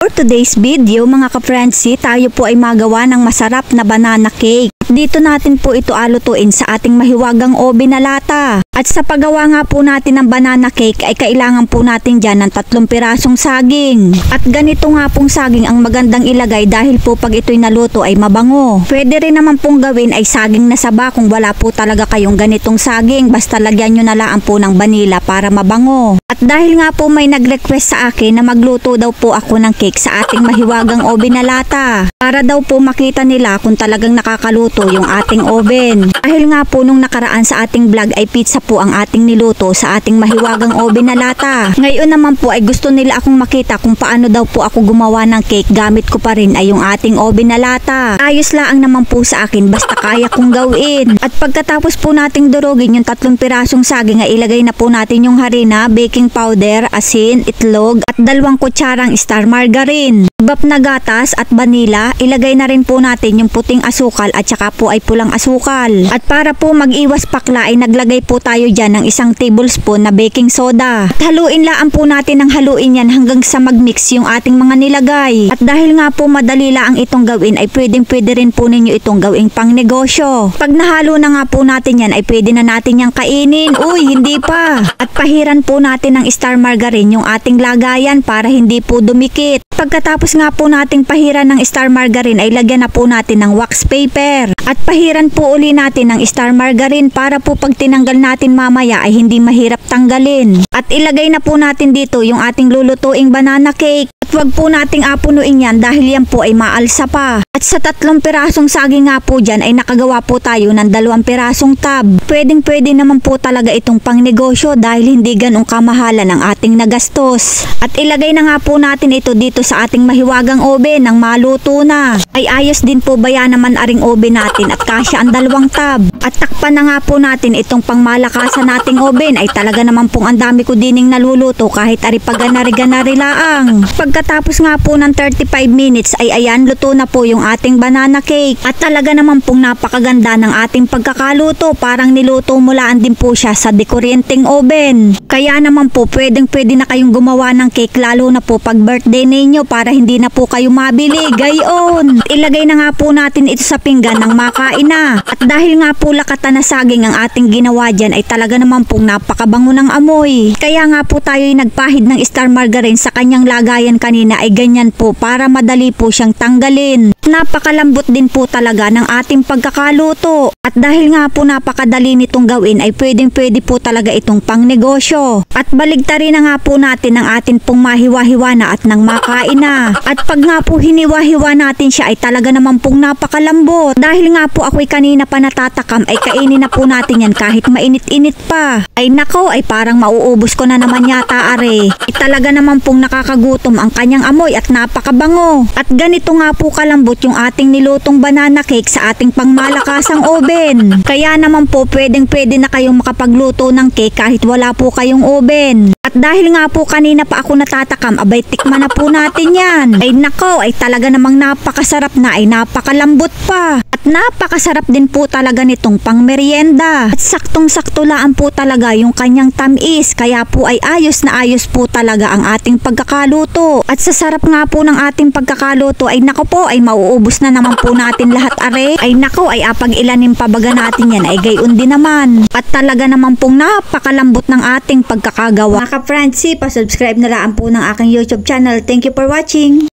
For today's video mga ka-Friendsie, tayo po ay magawa ng masarap na banana cake. Dito natin po ito alutuin sa ating mahiwagang oven na lata. At sa paggawa nga po natin ng banana cake ay kailangan po natin dyan ng 3 pirasong saging. At ganito nga pong saging ang magandang ilagay dahil po pag ito'y naluto ay mabango. Pwede rin naman pong gawin ay saging na saba kung wala po talaga kayong ganitong saging. Basta lagyan nyo na lang po ng vanilla para mabango. At dahil nga po may nag-request sa akin na magluto daw po ako ng cake sa ating mahiwagang oven na lata. Para daw po makita nila kung talagang nakakaluto yung ating oven. Dahil nga po nung nakaraan sa ating vlog ay pizza po ang ating niluto sa ating mahiwagang oven na lata. Ngayon naman po ay gusto nila akong makita kung paano daw po ako gumawa ng cake gamit ko pa rin ay yung ating oven na lata. Ayos lang naman po sa akin basta kaya kong gawin. At pagkatapos po nating durugin yung 3 pirasong saging ay ilagay na po natin yung harina, baking powder, asin, itlog at 2 kutsarang star margarine. Bap na gatas at vanilla, ilagay na rin po natin yung puting asukal at saka po ay pulang asukal. At para po mag-iwas pakla ay naglagay po tayo dyan ng 1 tablespoon na baking soda. At haluin laan po natin ng haluin yan hanggang sa mag-mix yung ating mga nilagay. At dahil nga po madali lang itong gawin ay pwede rin po ninyo itong gawing pang negosyo. Pag nahalo na nga po natin yan ay pwede na natin yang kainin. Uy, hindi pa. At pahiran po natin ng star margarine yung ating lagayan para hindi po dumikit. Pagkatapos nga po nating pahiran ng star margarine ay lagyan na po natin ng wax paper. At pahiran po uli natin ng star margarine para po pag tinanggal natin mamaya ay hindi mahirap tanggalin. At ilagay na po natin dito yung ating lulutuing banana cake. At wag po nating apunuin yan dahil yan po ay maalsa pa. At sa 3 pirasong saging nga po dyan ay nakagawa po tayo ng 2 pirasong tab. Pwede naman po talaga itong pang negosyo dahil hindi ganong kamahalan ang ating nagastos. At ilagay na nga po natin ito dito sa ating mahiwagang oven nang maluto na. Ay ayos din po ba yan naman aring oven natin at kasya ang 2 tab. At takpan na nga po natin itong pangmalakasan nating oven ay talaga naman pong ang dami ko dining naluluto kahit ari paganari-ganari laang. Pagkatapos nga po ng 35 minutes ay ayan luto na po yung ating banana cake. At talaga naman pong napakaganda ng ating pagkakaluto. Parang niluto mulaan din po siya sa dekuryenteng oven. Kaya naman po pwede na kayong gumawa ng cake lalo na po pag birthday ninyo para hindi na po kayo mabili. Gayon! Ilagay na nga po natin ito sa pinggan ng makain na. At dahil nga po lakatan na saging ang ating ginawa dyan ay talaga naman pong napakabango ng amoy. Kaya nga po tayo ay nagpahid ng star margarine sa kanyang lagayan kanina ay ganyan po para madali po siyang tanggalin. Napakalambot din po talaga ng ating pagkakaluto. At dahil nga po napakadali nitong gawin ay pwede po talaga itong pang negosyo. At baligtarin na nga po natin ang atin pong mahiwa-hiwa na at nang makain na. At pag nga po hiniwa-hiwa natin siya ay talaga naman pong napakalambot. Dahil nga po ako'y kanina pa natatakam ay kainin na po natin yan kahit mainit-init pa. Ay nako ay parang mauubos ko na naman yata are. Ay talaga naman pong nakakagutom ang kanyang amoy at napakabango. At ganito nga po kalambot yung ating nilutong banana cake sa ating pangmalakasang oven. Kaya naman po pwede na kayong makapagluto ng cake kahit wala po kayong oven. At dahil nga po kanina pa ako natatakam, abay tikman na po natin yan. Ay nako, ay talaga namang napakasarap na ay napakalambot pa. At napakasarap din po talaga nitong pang merienda. At saktong-sakto laan po talaga yung kanyang tamis. Kaya po ay ayos na ayos po talaga ang ating pagkakaluto. At sa sarap nga po ng ating pagkakaluto ay nako po ay mauubos na naman po natin lahat are. Ay nako ay apag ilanin pabaga natin yan ay gayon din naman. At talaga naman pong napakalambot ng ating pagkakagawa. Mga ka-Friendsie, pa-subscribe na lang po ng aking YouTube channel. Thank you for watching.